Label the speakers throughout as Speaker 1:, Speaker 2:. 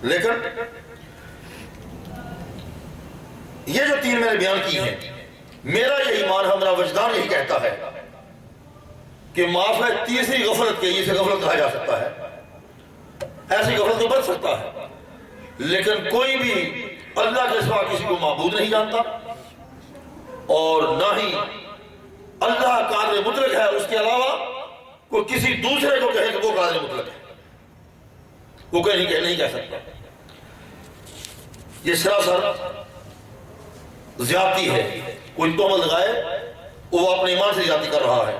Speaker 1: لیکن یہ جو تین میں نے بیان کی ہیں، میرا یہ ایمان ہے، میرا وجدان یہی کہتا ہے کہ معاف ہے تیسری غفلت کے، اسے غفلت کہا جا سکتا ہے، ایسی غفلت تو بچ سکتا ہے، لیکن کوئی بھی اللہ کے سوا کسی کو معبود نہیں جانتا، اور نہ ہی اللہ قادر مطلق ہے، اس کے علاوہ کوئی کسی دوسرے کو کہے کہ وہ قادر مطلق ہے، وہ نہیں کہہ سکتا۔ یہ سراسر زیادتی ہے، کوئی تہمت لگائے وہ اپنے ایمان سے زیادتی کر رہا ہے۔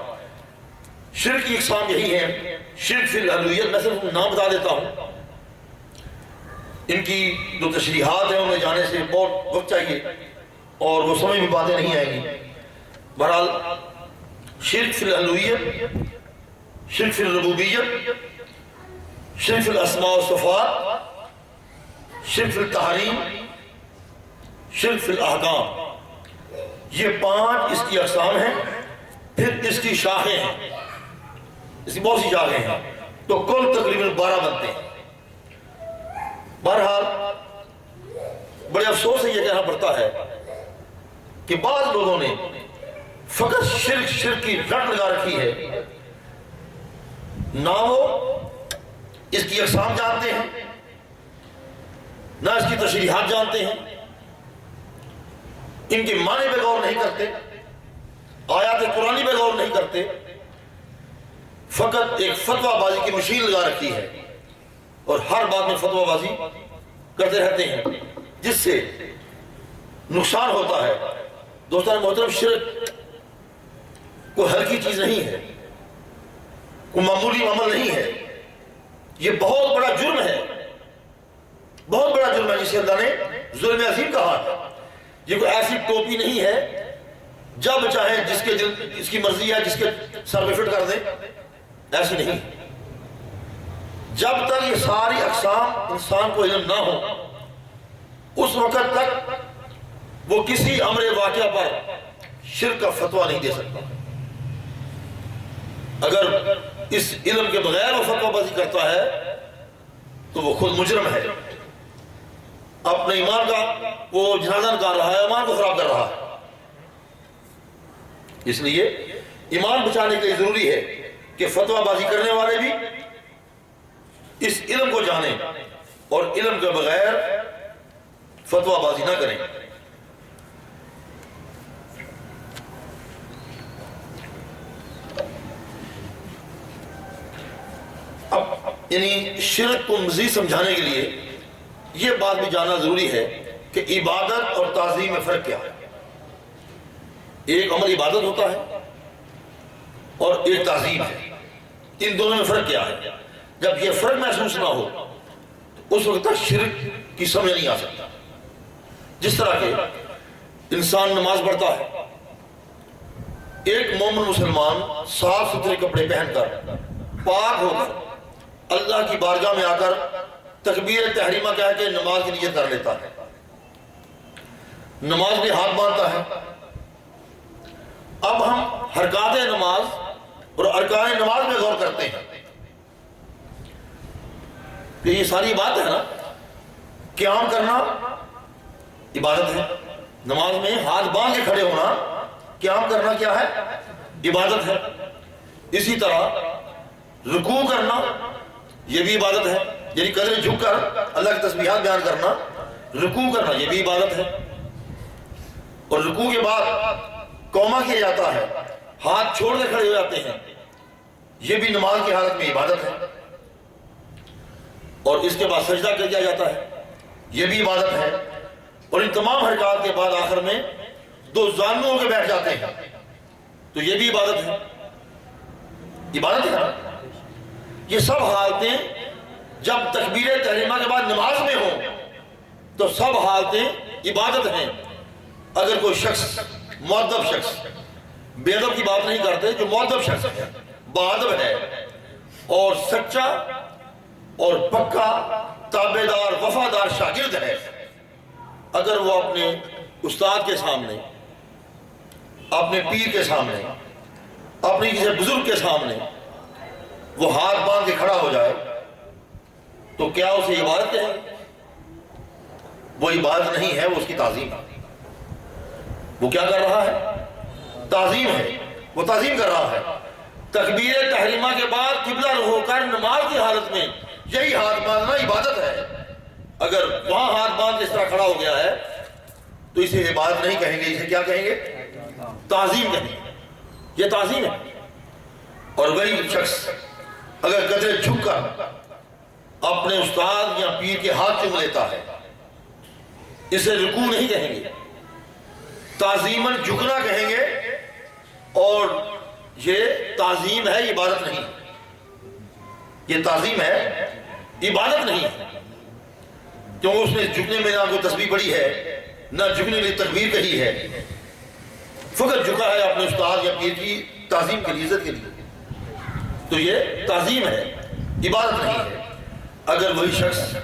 Speaker 1: شرک کی اقسام یہی ہے، شرک فی الالوہیت، میں صرف نام بتا دیتا ہوں، ان کی جو تشریحات ہیں ان میں جانے سے بہت وقت چاہیے اور وہ سمجھ میں باتیں نہیں آئیں گی۔ بہرحال شرک فی الالوہیت، شرک فی الربوبیت، شرک فی الاسماء والصفات، شرک فی التحریم، شرک فی الاحکام، یہ 5 اس کی اقسام ہیں۔ پھر اس کی شاخیں ہیں، اس کی بہت سی شاخیں ہیں، تو کل تقریباً 12 بنتے ہیں۔ بہرحال بڑے افسوس سے یہ کہنا پڑتا ہے کہ بعض لوگوں نے فقط شرک کی رٹ لگا رکھی ہے، نہ وہ اس کی اقسام جانتے ہیں، نہ اس کی تشریحات جانتے ہیں، ان کے معنی پہ غور نہیں کرتے، آیات قرآنی پہ غور نہیں کرتے، فقط ایک فتویٰ بازی کی مشین لگا رکھی ہے اور ہر بات میں فتویٰ بازی کرتے رہتے ہیں، جس سے نقصان ہوتا ہے۔ دوستان محترم، شرک کوئی ہلکی چیز نہیں ہے، کوئی معمولی عمل نہیں ہے، یہ بہت بڑا جرم ہے، بہت بڑا جرم ہے، جسے اللہ نے ظلم عظیم کہا ہے۔ یہ کوئی ایسی ٹوپی نہیں ہے جب چاہے جس کے دل اس کی مرضی ہے جس کے سر پہ فٹ کر دیں، ایسی نہیں۔ جب تک یہ ساری اقسام انسان کو علم نہ ہو، اس وقت تک وہ کسی امر واقعہ پر شرک کا فتویٰ نہیں دے سکتا۔ اگر اس علم کے بغیر وہ فتویٰ بازی کرتا ہے تو وہ خود مجرم ہے، اپنے ایمان کا وہ جنازہ نکال رہا ہے، ایمان کو خراب کر رہا ہے۔ اس لیے ایمان بچانے کے لیے ضروری ہے کہ فتویٰ بازی کرنے والے بھی اس علم کو جانیں اور علم کے بغیر فتویٰ بازی نہ کریں۔ اب یعنی شرک کو مزید سمجھانے کے لیے یہ بات بھی جاننا ضروری ہے کہ عبادت اور تعظیم میں فرق کیا ہے۔ ایک عمل عبادت ہوتا ہے اور ایک تعظیم ہے، ان دونوں میں فرق کیا ہے؟ جب یہ فرق محسوس نہ ہو تو اس وقت تک شرک کی سمجھ نہیں آ سکتا۔ جس طرح کہ انسان نماز پڑھتا ہے، ایک مومن مسلمان صاف ستھرے کپڑے پہن کر پاک ہو کر اللہ کی بارگاہ میں آ کر تکبیر تحریمہ کہہ کے نماز کی نیت کر لیتا ہے، نماز میں ہاتھ باندھتا ہے۔ اب ہم حرکات نماز اور ارکان نماز میں غور کرتے ہیں کہ یہ ساری بات ہے نا، قیام کرنا عبادت ہے، نماز میں ہاتھ باندھ کے کھڑے ہونا قیام کرنا کیا ہے؟ عبادت ہے۔ اسی طرح رکوع کرنا یہ بھی عبادت ہے، یعنی قدریں جھک کر اللہ کی تسبیحات بیان کرنا، رکوع کرنا یہ بھی عبادت ہے۔ اور رکوع کے بعد قوما کیا جاتا ہے، ہاتھ چھوڑ کے کھڑے ہو جاتے ہیں، یہ بھی نماز کی حالت میں عبادت ہے۔ اور اس کے بعد سجدہ کیا جاتا ہے، یہ بھی عبادت ہے۔ اور ان تمام حرکات کے بعد آخر میں 2 زانوں ہو کے بیٹھ جاتے ہیں، تو یہ بھی عبادت ہے، عبادت ہے۔ یہ سب حالتیں جب تکبیر تحریمہ کے بعد نماز میں ہوں تو سب حالتیں عبادت ہیں۔ اگر کوئی شخص مؤدب شخص، بے ادب کی بات نہیں کرتے، جو مؤدب شخص ہے، باادب ہے اور سچا اور پکا تابعدار وفادار شاگرد ہے، اگر وہ اپنے استاد کے سامنے، اپنے پیر کے سامنے، اپنے کسی بزرگ کے سامنے وہ ہاتھ باندھ کے کھڑا ہو جائے تو کیا اسے عبادت کہیں؟ وہ عبادت نہیں ہے، وہ اس کی تعظیم ہے۔ وہ کیا کر رہا ہے؟ تعظیم ہے، وہ تعظیم کر رہا ہے۔ تکبیر تحریمہ کے بعد قبلہ رخ ہو کر نماز کی حالت میں یہی ہاتھ باندھنا عبادت ہے۔ اگر وہاں ہاتھ باندھ اس طرح کھڑا ہو گیا ہے تو اسے عبادت نہیں کہیں گے، اسے کیا کہیں گے؟ تعظیم کہیں گے۔ یہ تعظیم ہے۔ اور وہی شخص اگر قدرے جھک کر اپنے استاد یا پیر کے ہاتھ چوم لیتا ہے، اسے رکوع نہیں کہیں گے، تعظیماً جھکنا کہیں گے، اور یہ تعظیم ہے، عبادت نہیں۔ یہ تعظیم ہے، عبادت نہیں ہے، کیونکہ اس نے جھکنے میں نہ کوئی تسبیح پڑھی ہے، نہ جھکنے میں تکبیر کہی ہے، فقط جھکا ہے اپنے استاد یا پیر کی تعظیم کے لیے، عزت کے لیے۔ تو یہ تعظیم ہے، عبادت نہیں ہے۔ اگر وہی شخص